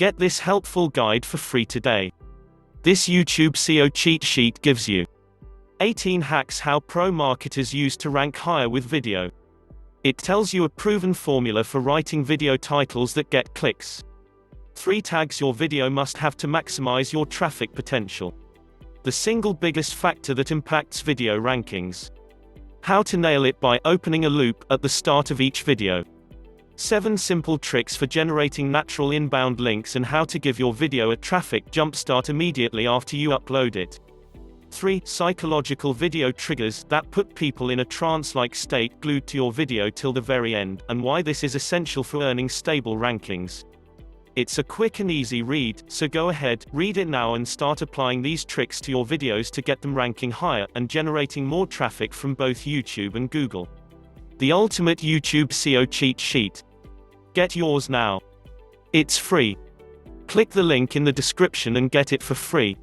Get this helpful guide for free today. This YouTube SEO cheat sheet gives you 18 hacks how pro marketers use to rank higher with video. It tells you a proven formula for writing video titles that get clicks. 3 tags your video must have to maximize your traffic potential. The single biggest factor that impacts video rankings. How to nail it by opening a loop at the start of each video. 7 simple tricks for generating natural inbound links and how to give your video a traffic jumpstart immediately after you upload it. 3 psychological video triggers that put people in a trance-like state glued to your video till the very end, and why this is essential for earning stable rankings. It's a quick and easy read, so go ahead, read it now and start applying these tricks to your videos to get them ranking higher and generating more traffic from both YouTube and Google. The ultimate YouTube SEO cheat sheet. Get yours now. It's free. Click the link in the description and get it for free.